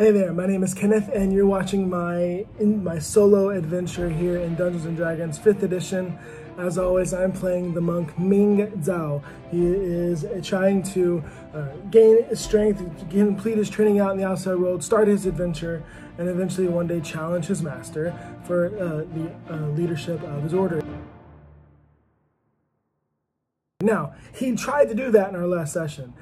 Hey there, my name is Kenneth and you're watching my solo adventure here in Dungeons & Dragons 5th edition. As always, I'm playing the monk Ming Zao. He is trying to gain strength, complete his training out in the outside world, start his adventure, and eventually one day challenge his master for the leadership of his order. Now, he tried to do that in our last session.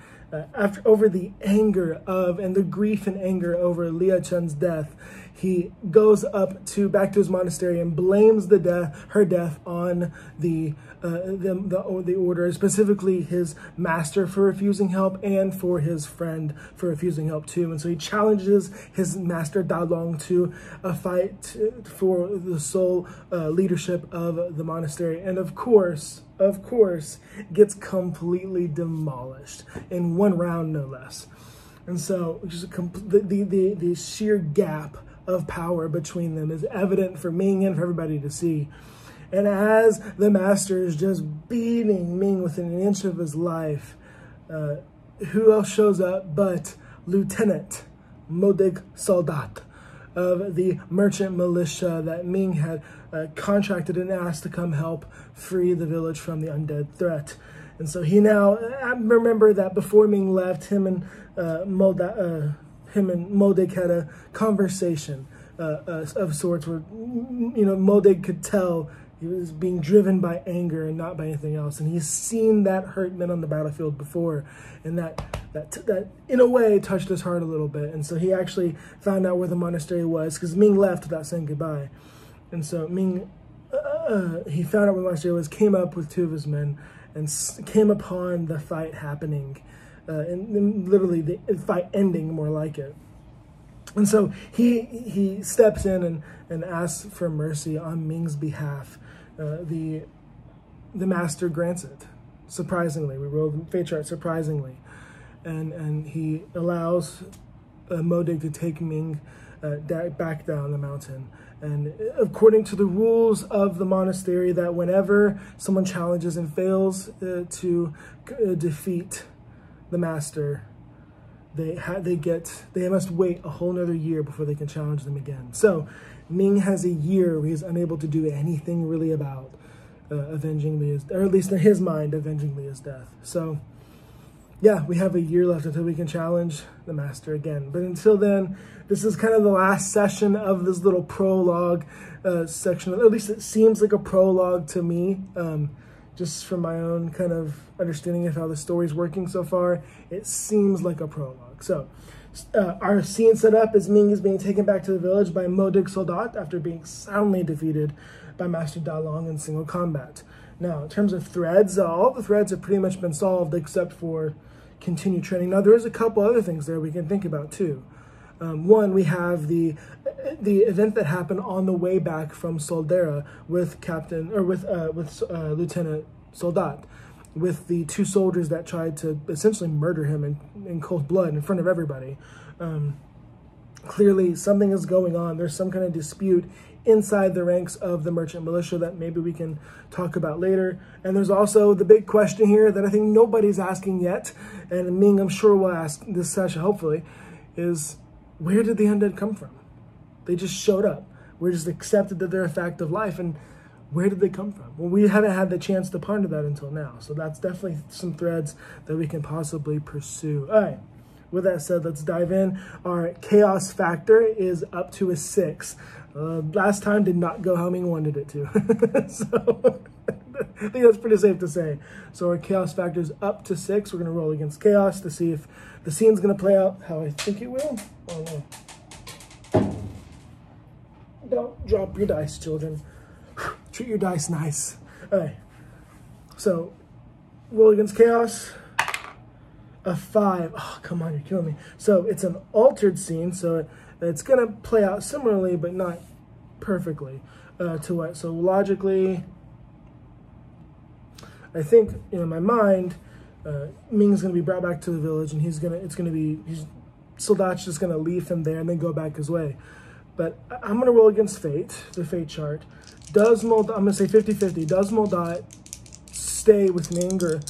Over the anger of and the grief and anger over Lia Chun's death, he goes back to his monastery and blames her death on the order, specifically his master for refusing help and for his friend for refusing help too. And so he challenges his master Dalong to a fight for the sole leadership of the monastery, and of course, gets completely demolished in one round, no less. And so just the sheer gap of power between them is evident for Ming and for everybody to see. And as the master is just beating Ming within an inch of his life, who else shows up but Lieutenant Mythic Soldat of the merchant militia that Ming had contracted and asked to come help free the village from the undead threat. And so he now, I remember that before Ming left, him and Modig had a conversation of sorts where, Modig could tell he was being driven by anger and not by anything else. And he's seen that hurt men on the battlefield before, and that in a way touched his heart a little bit. And so he actually found out where the monastery was, because Ming left without saying goodbye. And so Ming, he found out where the monastery was, came up with 2 of his men, and came upon the fight happening, and literally the fight ending more like it. And so he steps in and asks for mercy on Ming's behalf. The master grants it, surprisingly. We rolled the fate chart surprisingly. And he allows Modig to take Ming back down the mountain. And according to the rules of the monastery, that whenever someone challenges and fails to defeat the master, they must wait a whole nother year before they can challenge them again. So Ming has a year where he's unable to do anything really about avenging Lia's, or at least in his mind, avenging Lia's death. So yeah, we have a year left until we can challenge the master again. But until then, this is kind of the last session of this little prologue section. At least it seems like a prologue to me, just from my own kind of understanding of how the story's working so far. It seems like a prologue. So our scene set up is Ming is being taken back to the village by Modig Soldat after being soundly defeated by Master Dalong in single combat. Now, in terms of threads, all the threads have pretty much been solved except for continued training. Now, there is a couple other things there we can think about too. One, we have the event that happened on the way back from Soldera with Lieutenant Soldat, with the 2 soldiers that tried to essentially murder him in cold blood in front of everybody. Clearly, something is going on. There's some kind of dispute inside the ranks of the merchant militia that maybe we can talk about later. And there's also the big question here that I think nobody's asking yet, and Ming, I'm sure, will ask this session, hopefully, is where did the undead come from? They just showed up. We just accepted that they're a fact of life, and where did they come from? Well, we haven't had the chance to ponder that until now, so that's definitely some threads that we can possibly pursue. All right, with that said, let's dive in. Our chaos factor is up to a 6. Last time did not go how Ming wanted it to. So I think that's pretty safe to say. So our chaos factor is up to 6. We're going to roll against chaos to see if the scene's going to play out how I think it will. Oh, no. Don't drop your dice, children. Treat your dice nice. All right. So roll against chaos. A 5. Oh, come on, you're killing me. So it's an altered scene, so it's going to play out similarly, but not perfectly to what. So logically, I think in my mind, Ming's going to be brought back to the village, and Soldat's just going to leave him there and then go back his way. But I'm going to roll against fate, the fate chart. I'm going to say 50-50. Does Moldat stay with Ming, or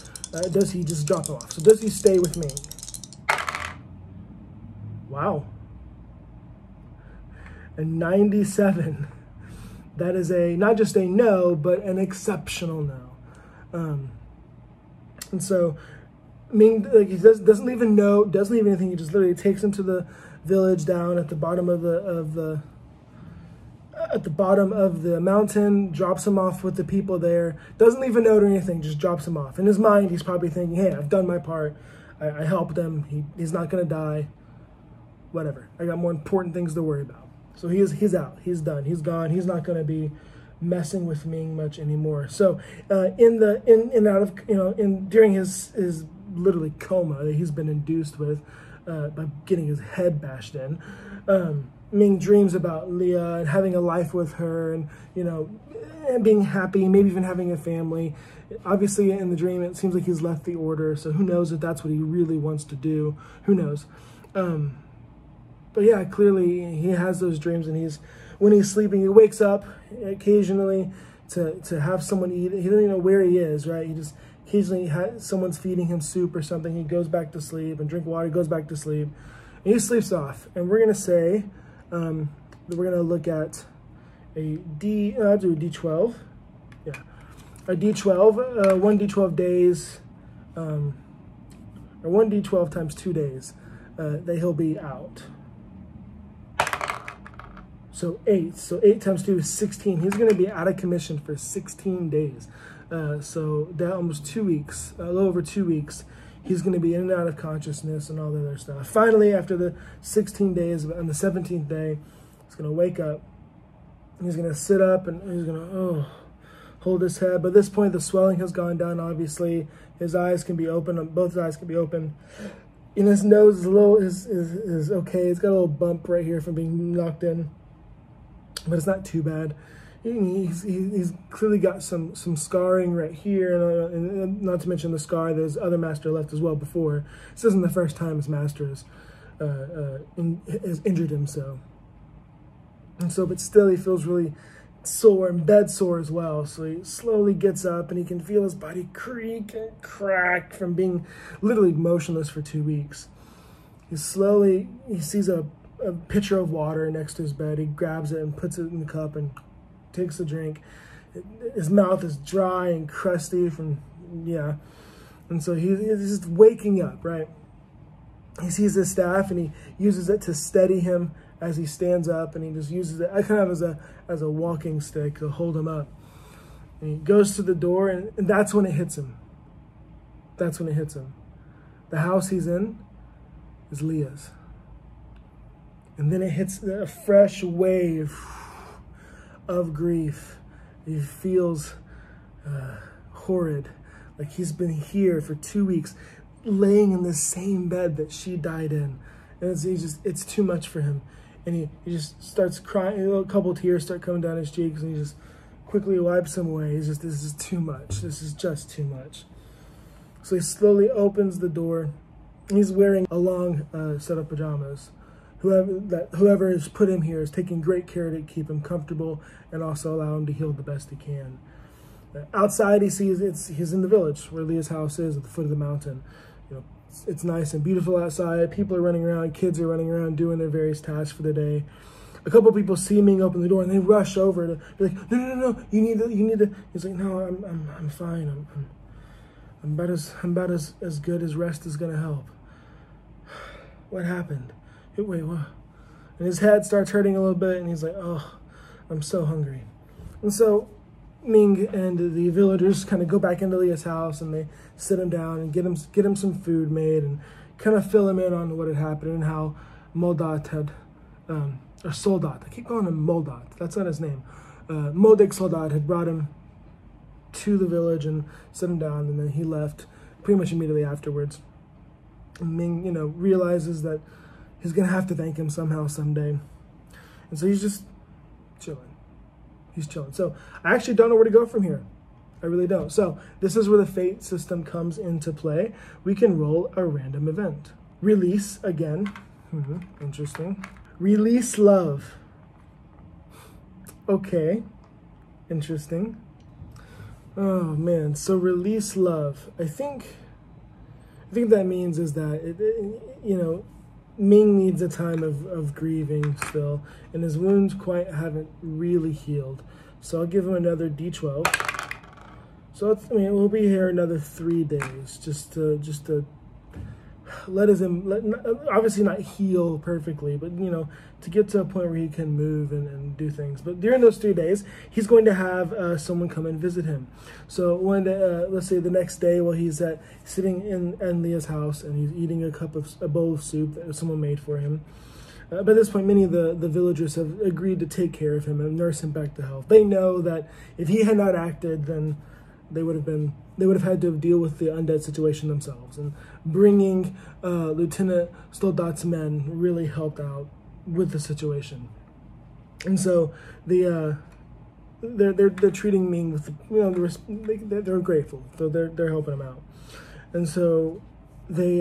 does he just drop him off? So does he stay with Ming? Wow. and 97. That is not just a no, but an exceptional no. And so Ming, like, he doesn't leave a note, doesn't leave anything. He just literally takes him to the village down at the bottom of the mountain, drops him off with the people there. Doesn't leave a note or anything, just drops him off. In his mind, he's probably thinking, hey, I've done my part. I helped him. He's not going to die. Whatever. I got more important things to worry about. So he's out. He's done. He's gone. He's not going to be messing with Ming much anymore. So during his literally coma that he's been induced with by getting his head bashed in, Ming dreams about Leah and having a life with her, and and being happy, maybe even having a family. Obviously, in the dream, it seems like he's left the order, so who knows if that's what he really wants to do. Who knows? But yeah, clearly he has those dreams, and when he's sleeping, he wakes up occasionally to have someone eat. He doesn't even know where he is, right? He just occasionally someone's feeding him soup or something. He goes back to sleep and drink water, goes back to sleep, and he sleeps off. And we're going to say that we're going to look at a D12. Yeah, a D12, 1D12 days, or 1D12 times 2 days that he'll be out. So 8. So 8 times 2 is 16. He's going to be out of commission for 16 days. So that almost 2 weeks, a little over 2 weeks, he's going to be in and out of consciousness and all the other stuff. Finally, after the 16 days, on the 17th day, he's going to wake up. He's going to sit up and he's going to hold his head. But at this point, the swelling has gone down, obviously. His eyes can be open. Both his eyes can be open. And his nose is okay. It's got a little bump right here from being knocked in, but it's not too bad. He's clearly got some scarring right here, and not to mention the scar that his other master left as well before. This isn't the first time his master has injured him, but still he feels really sore and bed sore as well. So he slowly gets up, and he can feel his body creak and crack from being literally motionless for 2 weeks. He sees a pitcher of water next to his bed. He grabs it and puts it in the cup and takes a drink. His mouth is dry and crusty and so he's just waking up, right? He sees his staff and he uses it to steady him as he stands up, and he just uses it kind of as a walking stick to hold him up. And he goes to the door, and that's when it hits him. That's when it hits him. The house he's in is Leah's. And then it hits a fresh wave of grief. He feels horrid, like he's been here for 2 weeks, laying in the same bed that she died in. And it's too much for him. And he just starts crying. A couple of tears start coming down his cheeks, and he just quickly wipes them away. This is too much. This is just too much. So he slowly opens the door. He's wearing a long set of pajamas. Whoever has put him here is taking great care to keep him comfortable and also allow him to heal the best he can. Outside, he sees he's in the village where Leah's house is at the foot of the mountain. It's nice and beautiful outside. People are running around. Kids are running around doing their various tasks for the day. A couple of people see Ming open the door, and they rush over to be like, no, you need to. He's like, no, I'm fine. I'm about as good as rest is gonna help. What happened? Wait, what? And his head starts hurting a little bit, and he's like, oh, I'm so hungry. And so Ming and the villagers kind of go back into Leah's house, and they sit him down and get him some food made and kind of fill him in on what had happened and how Moldat had, or Soldat, I keep calling him Moldat, that's not his name. Modig Soldat had brought him to the village and set him down, and then he left pretty much immediately afterwards. And Ming, realizes that he's going to have to thank him somehow, someday. And so he's just chilling. He's chilling. So I actually don't know where to go from here. I really don't. So this is where the fate system comes into play. We can roll a random event. Release again. Interesting. Release love. Okay. Interesting. Oh man. So release love. I think that means is that Ming needs a time of grieving still, and his wounds quite haven't really healed. So I'll give him another D12. So I mean, we'll be here another 3 days, just to obviously not heal perfectly, but you know, to get to a point where he can move and do things. But during those 3 days, he's going to have someone come and visit him. So one day, let's say the next day, while he's sitting in Leah's house and he's eating a bowl of soup that someone made for him. By this point, many of the villagers have agreed to take care of him and nurse him back to health. They know that if he had not acted, then they would have had to deal with the undead situation themselves. And bringing Lieutenant Stoldat's men really helped out with the situation. And so they're treating Ming with, you know, they're grateful. So they're helping him out. And so they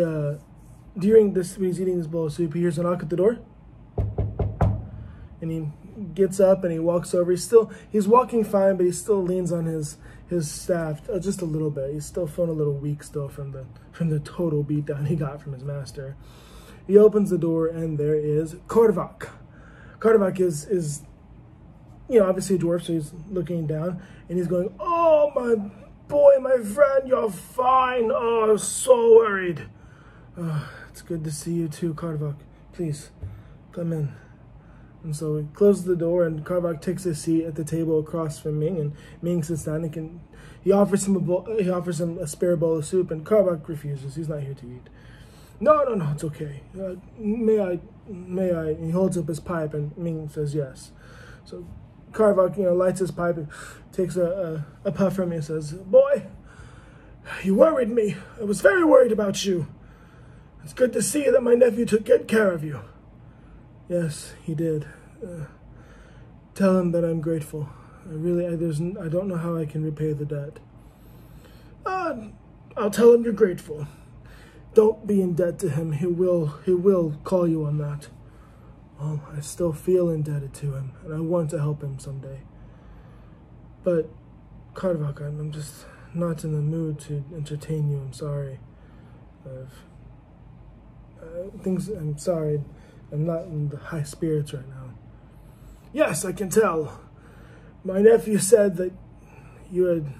during this, when he's eating this bowl of soup, he hears a knock at the door. And he gets up and he walks over. He's walking fine, but he still leans on his staff just a little bit. He's still feeling a little weak still from the total beatdown he got from his master. He opens the door and there is Korvak. Korvak is you know, obviously a dwarf, so he's looking down and he's going, "Oh, my boy, my friend, you're fine. Oh, I'm so worried. It's good to see you too, Korvak. Please, come in." And so he closes the door, and Korvak takes a seat at the table across from Ming, and Ming sits down. He offers him a spare bowl of soup, and Korvak refuses. He's not here to eat. No, it's okay. May I? And he holds up his pipe, and Ming says yes. So Korvak, you know, lights his pipe and takes a puff from me and says, "Boy, you worried me. I was very worried about you. It's good to see that my nephew took good care of you." "Yes, he did. Tell him that I'm grateful. I don't know how I can repay the debt." "I'll tell him you're grateful. Don't be in debt to him. He will call you on that." "Well, I still feel indebted to him, and I want to help him someday. But, Korvak, I'm just not in the mood to entertain you. I'm sorry. I'm sorry. I'm not in the high spirits right now." "Yes, I can tell. My nephew said that you had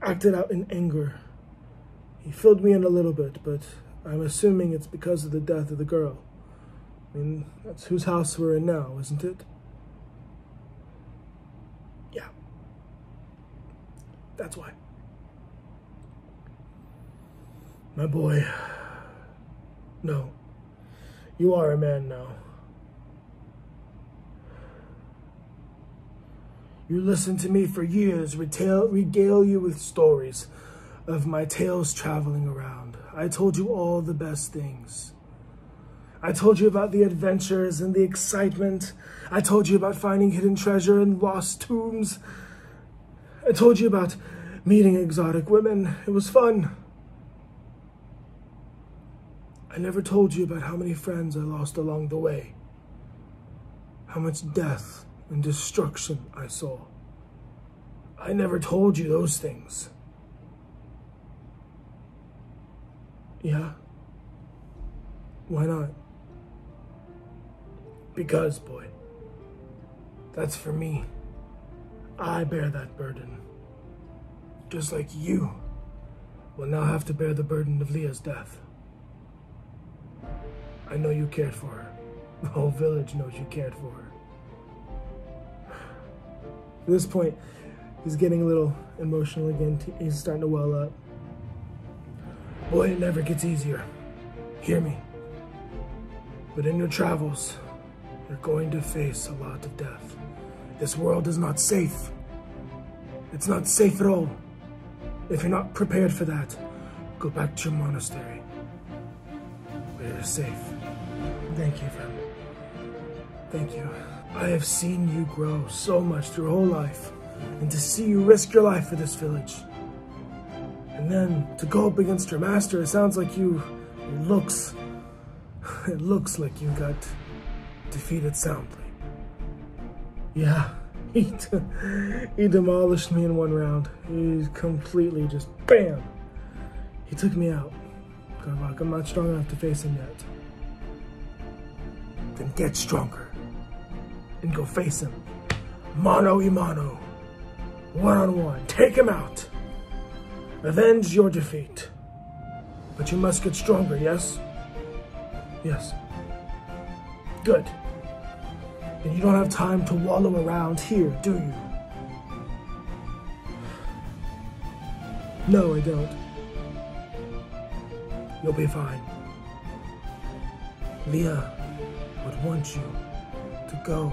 acted out in anger. He filled me in a little bit, but I'm assuming it's because of the death of the girl. I mean, that's whose house we're in now, isn't it?" "Yeah. That's why." "My boy, no. You are a man now. You listened to me for years, regale you with stories of my tales traveling around. I told you all the best things. I told you about the adventures and the excitement. I told you about finding hidden treasure in lost tombs. I told you about meeting exotic women. It was fun. I never told you about how many friends I lost along the way, how much death and destruction I saw. I never told you those things." "Yeah? Why not?" "Because, boy, that's for me. I bear that burden. Just like you will now have to bear the burden of Leah's death. I know you cared for her. The whole village knows you cared for her." At this point, he's getting a little emotional again. He's starting to well up. "Boy, it never gets easier. Hear me. But in your travels, you're going to face a lot of death. This world is not safe. It's not safe at all. If you're not prepared for that, go back to your monastery, where you're safe." "Thank you, friend. Thank you. I have seen you grow so much through your whole life, and to see you risk your life for this village. And then to go up against your master, it sounds like it looks like you got defeated soundly." "Yeah, he demolished me in one round. He completely just, bam! He took me out. Korvak, I'm not strong enough to face him yet. Then get stronger and go face him. Mano a mano. One-on-one. Take him out. Avenge your defeat. But you must get stronger, yes? Yes. Good. And you don't have time to wallow around here, do you? No, I don't. You'll be fine. Leah would want you to go.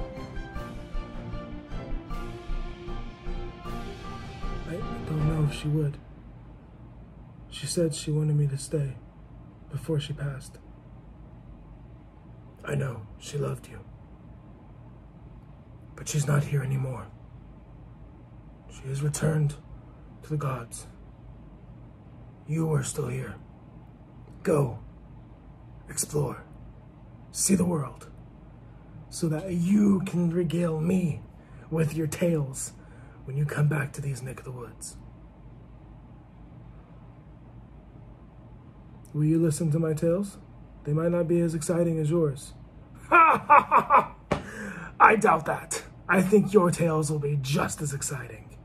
I don't know if she would. She said she wanted me to stay before she passed. I know, she loved you. But she's not here anymore. She has returned to the gods. You are still here. Go, explore, see the world, so that you can regale me with your tales when you come back to these neck of the woods. Will you listen to my tales? They might not be as exciting as yours. Ha ha ha ha! I doubt that. I think your tales will be just as exciting.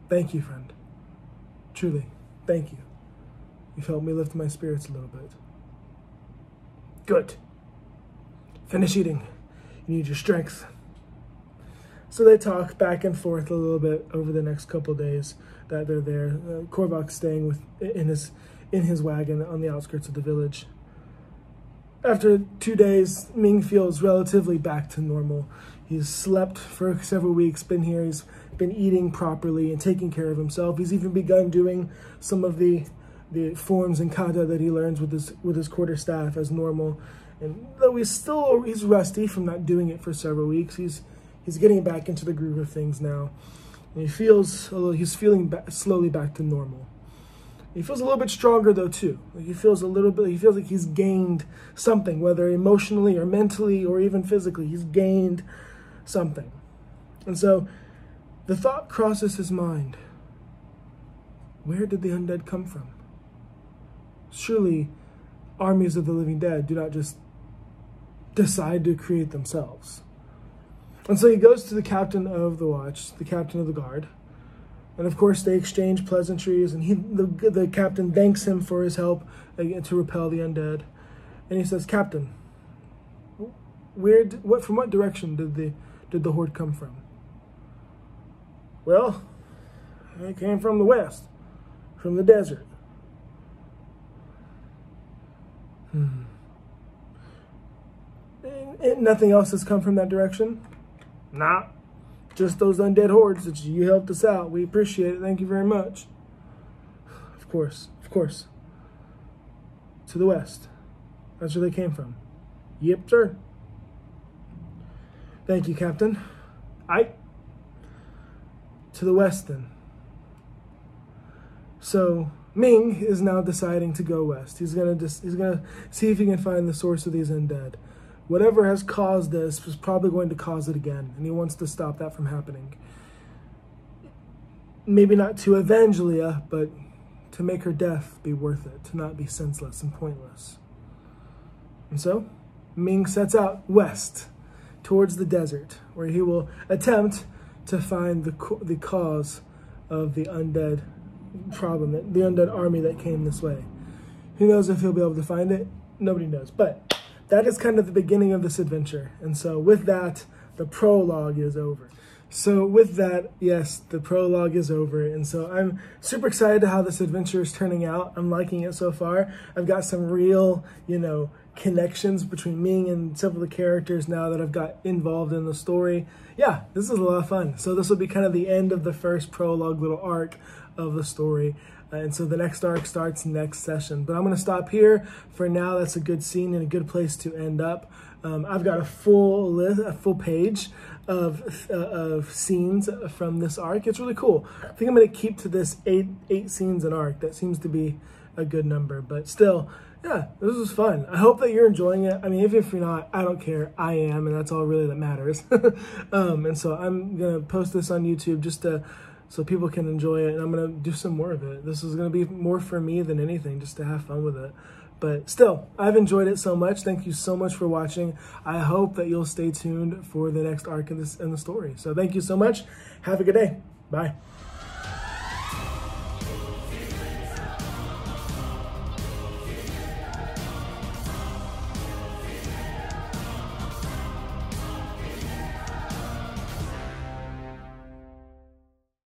Thank you, friend. Truly, thank you. You've helped me lift my spirits a little bit. Good. Finish eating. You need your strength. So they talk back and forth a little bit over the next couple days that they're there. Korvak's staying in his wagon on the outskirts of the village. After 2 days, Ming feels relatively back to normal. He's slept for several weeks, been here, he's been eating properly and taking care of himself. He's even begun doing some of the forms and kata that he learns with his quarterstaff as normal. And though he's rusty from not doing it for several weeks, he's getting back into the groove of things now. And he's feeling slowly back to normal. He feels a little bit stronger though too. He feels like he's gained something, whether emotionally or mentally or even physically. He's gained something. And so the thought crosses his mind. Where did the undead come from? Surely armies of the living dead do not just decide to create themselves. And so he goes to the captain of the watch, the captain of the guard. And of course, they exchange pleasantries, and the captain thanks him for his help to repel the undead. And he says, "Captain, from what direction did the horde come from?" "Well, it came from the west, from the desert." And nothing else has come from that direction? "Nah. Just those undead hordes that you helped us out. We appreciate it. Thank you very much." Of course, of course. To the west. That's where they came from. "Yep, sir." "Thank you, Captain." "Aye." To the west, then. So Ming is now deciding to go west. He's gonna see if he can find the source of these undead. Whatever has caused this was probably going to cause it again, and he wants to stop that from happening. Maybe not to avenge Leah, but to make her death be worth it, to not be senseless and pointless. And so, Ming sets out west, towards the desert, where he will attempt to find the cause of the undead problem, the undead army that came this way. Who knows if he'll be able to find it? Nobody knows, but that is kind of the beginning of this adventure. And so with that, the prologue is over. So with that, yes, the prologue is over. And so I'm super excited to how this adventure is turning out. I'm liking it so far. I've got some real, connections between Ming and several of the characters now that I've got involved in the story. Yeah, this is a lot of fun. So this will be kind of the end of the first prologue little arc of the story. And so the next arc starts next session. But I'm going to stop here for now. That's a good scene and a good place to end up. I've got a full page of scenes from this arc. It's really cool. I think I'm going to keep to this eight scenes an arc. That seems to be a good number. But still, yeah, this was fun. I hope that you're enjoying it. I mean, if you're not, I don't care. I am, and that's all really that matters. And so I'm going to post this on YouTube just to so people can enjoy it. And I'm going to do some more of it. This is going to be more for me than anything, just to have fun with it. But still, I've enjoyed it so much. Thank you so much for watching. I hope that you'll stay tuned for the next arc in the story. So thank you so much. Have a good day. Bye.